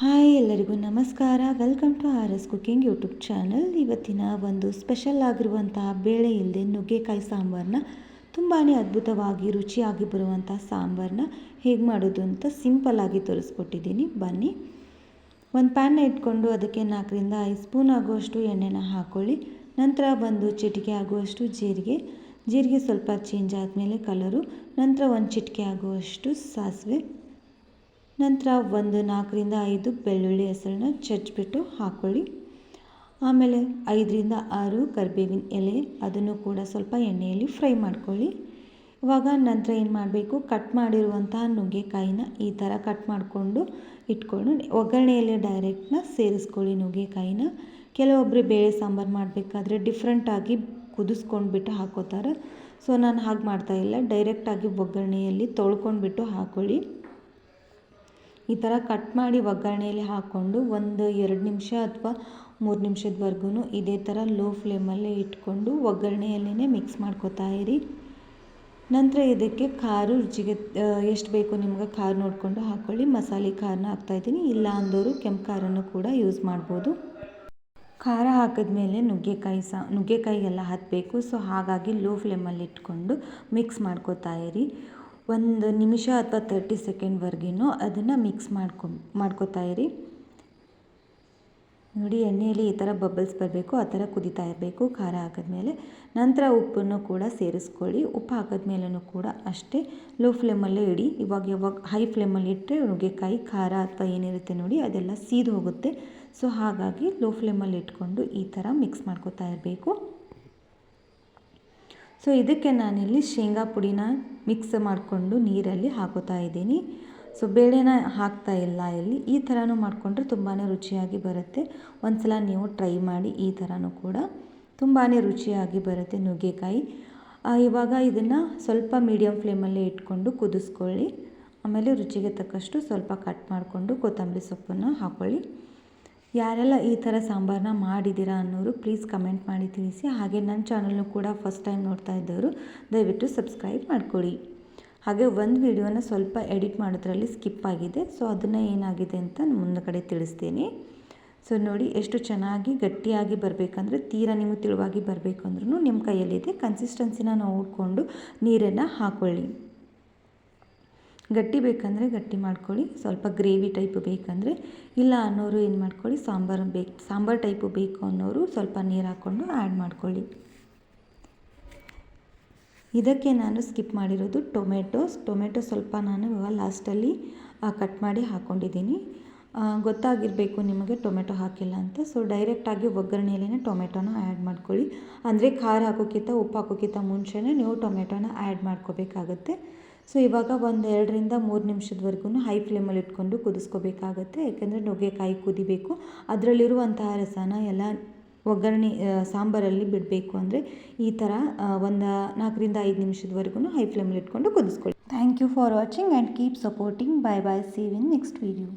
Hi ಎಲ್ಲರಿಗೂ ನಮಸ್ಕಾರ. Welcome to R S cooking YouTube channel. ಇವತ್ತಿನ ಒಂದು ಸ್ಪೆಷಲ್ ಆಗಿರುವಂತಹ ಬೇಳೆ ಇಲ್ಲದೆ ನುಗ್ಗೆಕಾಯಿ ಸಾಂಬಾರನ್ನ ತುಂಬಾ ಅದ್ಭುತವಾಗಿ ರುಚಿಯಾಗಿ ಬರುವಂಥ ಸಾಂಬಾರನ್ನ ಹೇಗೆ ಮಾಡೋದು ಅಂತ ಸಿಂಪಲ್ಲಾಗಿ ತೋರಿಸ್ಕೊಟ್ಟಿದ್ದೀನಿ. ಬನ್ನಿ, ಒಂದು ಪ್ಯಾನ್ನ ಇಟ್ಕೊಂಡು ಅದಕ್ಕೆ 4ರಿಂದ 5 ಸ್ಪೂನ್ ಆಗುವಷ್ಟು ಎಣ್ಣೆನ ಹಾಕ್ಕೊಳ್ಳಿ. ನಂತರ ಒಂದು ಚಿಟಿಕೆ ಆಗುವಷ್ಟು ಜೀರಿಗೆ ಸ್ವಲ್ಪ ಚೇಂಜ್ ಆದಮೇಲೆ ಕಲರು, ನಂತರ ಒಂದು ಚಿಟಿಕೆ ಆಗುವಷ್ಟು ಸಾಸಿವೆ, ನಂತರ ಒಂದು 4ರಿಂದ 5 ಬೆಳ್ಳುಳ್ಳಿ ಹೆಸರನ್ನ ಚಚ್ಚಿಬಿಟ್ಟು ಹಾಕ್ಕೊಳ್ಳಿ. ಆಮೇಲೆ 5ರಿಂದ 6 ಕರಿಬೇವಿನ ಎಲೆ, ಅದನ್ನು ಕೂಡ ಸ್ವಲ್ಪ ಎಣ್ಣೆಯಲ್ಲಿ ಫ್ರೈ ಮಾಡ್ಕೊಳ್ಳಿ. ಇವಾಗ ನಂತರ ಏನು ಮಾಡಬೇಕು, ಕಟ್ ಮಾಡಿರುವಂತಹ ನುಗ್ಗೆಕಾಯಿನ ಈ ಥರ ಕಟ್ ಮಾಡಿಕೊಂಡು ಇಟ್ಕೊಂಡು ಒಗ್ಗರಣೆಯಲ್ಲಿ ಡೈರೆಕ್ಟ್ನ ಸೇರಿಸ್ಕೊಳ್ಳಿ. ನುಗ್ಗೆಕಾಯಿನ ಕೆಲವೊಬ್ಬರು ಬೇಳೆ ಸಾಂಬಾರು ಮಾಡಬೇಕಾದ್ರೆ ಡಿಫ್ರೆಂಟಾಗಿ ಕುದಿಸ್ಕೊಂಡ್ಬಿಟ್ಟು ಹಾಕೋತಾರೆ. ಸೊ ನಾನು ಹಾಗೆ ಮಾಡ್ತಾಯಿಲ್ಲ, ಡೈರೆಕ್ಟಾಗಿ ಒಗ್ಗರಣೆಯಲ್ಲಿ ತೊಳ್ಕೊಂಡ್ಬಿಟ್ಟು ಹಾಕ್ಕೊಳ್ಳಿ. ಈ ಥರ ಕಟ್ ಮಾಡಿ ಒಗ್ಗರಣೆಯಲ್ಲಿ ಹಾಕ್ಕೊಂಡು ಒಂದು 2 ನಿಮಿಷ ಅಥವಾ 3 ನಿಮಿಷದವರೆಗೂ ಇದೇ ಥರ ಲೋ ಫ್ಲೇಮಲ್ಲೇ ಇಟ್ಕೊಂಡು ಒಗ್ಗರಣೆಯಲ್ಲೇ ಮಿಕ್ಸ್ ಮಾಡ್ಕೋತಾ ಇರಿ. ನಂತರ ಇದಕ್ಕೆ ಖಾರ ರುಚಿಗೆ ಎಷ್ಟು ಬೇಕು ನಿಮ್ಗೆ ಖಾರ ನೋಡಿಕೊಂಡು ಹಾಕ್ಕೊಳ್ಳಿ. ಮಸಾಲೆ ಖಾರನ ಹಾಕ್ತಾಯಿದ್ದೀನಿ, ಇಲ್ಲ ಅಂದವರು ಕೆಂಪು ಖಾರನೂ ಕೂಡ ಯೂಸ್ ಮಾಡ್ಬೋದು. ಖಾರ ಹಾಕಿದ್ಮೇಲೆ ನುಗ್ಗೆಕಾಯಿಗೆಲ್ಲ ಹತ್ತಬೇಕು. ಸೊ ಹಾಗಾಗಿ ಲೋ ಫ್ಲೇಮಲ್ಲಿ ಇಟ್ಕೊಂಡು ಮಿಕ್ಸ್ ಮಾಡ್ಕೋತಾ ಇರಿ. 1 ನಿಮಿಷ ಅಥವಾ 30 ಸೆಕೆಂಡ್ವರೆಗೂ ಅದನ್ನು ಮಿಕ್ಸ್ ಮಾಡ್ಕೋತಾ ಇರಿ. ನೋಡಿ, ಎಣ್ಣೆಯಲ್ಲಿ ಈ ಥರ ಬಬಲ್ಸ್ ಬರಬೇಕು, ಆ ಥರ ಕುದೀತಾ ಇರಬೇಕು ಖಾರ ಹಾಕಿದ್ಮೇಲೆ. ನಂತರ ಉಪ್ಪನ್ನು ಕೂಡ ಸೇರಿಸ್ಕೊಳ್ಳಿ. ಉಪ್ಪು ಹಾಕಿದ್ಮೇಲೂ ಕೂಡ ಅಷ್ಟೇ ಲೋ ಫ್ಲೇಮಲ್ಲೇ ಇಡಿ. ಯಾವಾಗ ಹೈ ಫ್ಲೇಮಲ್ಲಿ ಇಟ್ಟರೆ ನುಗ್ಗೆಕಾಯಿ ಖಾರ ಅಥವಾ ಏನಿರುತ್ತೆ ನೋಡಿ ಅದೆಲ್ಲ ಸೀದು ಹೋಗುತ್ತೆ. ಸೊ ಹಾಗಾಗಿ ಲೋ ಫ್ಲೇಮಲ್ಲಿ ಇಟ್ಕೊಂಡು ಈ ಥರ ಮಿಕ್ಸ್ ಮಾಡ್ಕೋತಾ ಇರಬೇಕು. ಸೊ ಇದಕ್ಕೆ ನಾನಿಲ್ಲಿ ಶೇಂಗಾ ಪುಡಿನ ಮಿಕ್ಸ್ ಮಾಡಿಕೊಂಡು ನೀರಲ್ಲಿ ಹಾಕೋತಾ ಇದ್ದೀನಿ. ಸೊ ಬೇಳೆನ ಹಾಕ್ತಾ ಇಲ್ಲ ಇಲ್ಲಿ. ಈ ಥರನೂ ಮಾಡಿಕೊಂಡ್ರೆ ತುಂಬಾ ರುಚಿಯಾಗಿ ಬರುತ್ತೆ. ಒಂದು ಸಲ ನೀವು ಟ್ರೈ ಮಾಡಿ. ಈ ಥರನೂ ಕೂಡ ತುಂಬಾ ರುಚಿಯಾಗಿ ಬರುತ್ತೆ ನುಗ್ಗೆಕಾಯಿ. ಇವಾಗ ಇದನ್ನು ಸ್ವಲ್ಪ ಮೀಡಿಯಮ್ ಫ್ಲೇಮಲ್ಲೇ ಇಟ್ಕೊಂಡು ಕುದಿಸ್ಕೊಳ್ಳಿ. ಆಮೇಲೆ ರುಚಿಗೆ ತಕ್ಕಷ್ಟು ಸ್ವಲ್ಪ ಕಟ್ ಮಾಡಿಕೊಂಡು ಕೊತ್ತಂಬರಿ ಸೊಪ್ಪನ್ನು ಹಾಕ್ಕೊಳ್ಳಿ. ಯಾರೆಲ್ಲ ಈ ಥರ ಸಾಂಬಾರನ್ನ ಮಾಡಿದ್ದೀರಾ ಅನ್ನೋರು ಪ್ಲೀಸ್ ಕಮೆಂಟ್ ಮಾಡಿ ತಿಳಿಸಿ. ಹಾಗೆ ನನ್ನ ಚಾನಲ್ನು ಕೂಡ ಫಸ್ಟ್ ಟೈಮ್ ನೋಡ್ತಾ ಇದ್ದವರು ದಯವಿಟ್ಟು ಸಬ್ಸ್ಕ್ರೈಬ್ ಮಾಡಿಕೊಡಿ. ಹಾಗೆ ಒಂದು ವಿಡಿಯೋನ ಸ್ವಲ್ಪ ಎಡಿಟ್ ಮಾಡೋದ್ರಲ್ಲಿ ಸ್ಕಿಪ್ ಆಗಿದೆ. ಸೊ ಅದನ್ನು ಏನಾಗಿದೆ ಅಂತ ಮುಂದಗಡೆ ತಿಳಿಸ್ತೀನಿ. ಸೊ ನೋಡಿ, ಎಷ್ಟು ಚೆನ್ನಾಗಿ ಗಟ್ಟಿಯಾಗಿ ಬರಬೇಕಂದ್ರೆ, ತೀರಾ ನಿಮಗೆ ತೆಳುವಾಗಿ ಬರಬೇಕಂದ್ರೂ ನಿಮ್ಮ ಕೈಯಲ್ಲಿದೆ. ಕನ್ಸಿಸ್ಟೆನ್ಸಿನ ನೋಡಿಕೊಂಡು ನೀರನ್ನು ಹಾಕ್ಕೊಳ್ಳಿ. ಗಟ್ಟಿ ಬೇಕಂದರೆ ಮಾಡ್ಕೊಳ್ಳಿ, ಸ್ವಲ್ಪ ಗ್ರೇವಿ ಟೈಪ್ ಬೇಕಂದರೆ. ಇಲ್ಲ ಅನ್ನೋರು ಏನು ಮಾಡ್ಕೊಳ್ಳಿ, ಸಾಂಬಾರು ಟೈಪು ಬೇಕು ಅನ್ನೋರು ಸ್ವಲ್ಪ ನೀರು ಹಾಕ್ಕೊಂಡು ಆ್ಯಡ್ ಮಾಡ್ಕೊಳ್ಳಿ. ಇದಕ್ಕೆ ನಾನು ಸ್ಕಿಪ್ ಮಾಡಿರೋದು ಟೊಮೆಟೊ ಸ್ವಲ್ಪ ನಾನು ಇವಾಗ ಲಾಸ್ಟಲ್ಲಿ ಕಟ್ ಮಾಡಿ ಹಾಕ್ಕೊಂಡಿದ್ದೀನಿ. ಗೊತ್ತಾಗಿರಬೇಕು ನಿಮಗೆ ಟೊಮೆಟೊ ಹಾಕಿಲ್ಲ ಅಂತ. ಸೊ ಡೈರೆಕ್ಟಾಗಿ ಒಗ್ಗರಣೆಯಲ್ಲೇ ಟೊಮೆಟೊನ ಆ್ಯಡ್ ಮಾಡ್ಕೊಳ್ಳಿ. ಅಂದರೆ ಖಾರ ಹಾಕೋಕ್ಕಿಂತ ಉಪ್ಪು ಹಾಕೋಕ್ಕಿಂತ ಮುಂಚೆನೇ ನೀವು ಟೊಮೆಟೊನ ಆ್ಯಡ್ ಮಾಡ್ಕೋಬೇಕಾಗತ್ತೆ. ಸೊ ಇವಾಗ ಒಂದು 2ರಿಂದ 3 ನಿಮಿಷದವರೆಗೂ ಹೈ ಫ್ಲೇಮಲ್ಲಿ ಇಟ್ಕೊಂಡು ಕುದಿಸ್ಕೋಬೇಕಾಗತ್ತೆ. ಯಾಕೆಂದರೆ ನುಗ್ಗೆಕಾಯಿ ಕುದಿಬೇಕು, ಅದರಲ್ಲಿರುವಂತಹ ರಸನ ಎಲ್ಲ ಒಗ್ಗರಣೆ ಸಾಂಬಾರಲ್ಲಿ ಬಿಡಬೇಕು. ಅಂದರೆ ಈ ಥರ ಒಂದು 4ರಿಂದ 5 ನಿಮಿಷದವರೆಗೂ ಹೈ ಫ್ಲೇಮಲ್ಲಿ ಇಟ್ಕೊಂಡು ಕುದಿಸ್ಕೊಳ್ಳಿ. Thank you for watching and keep supporting. Bye see you in next video.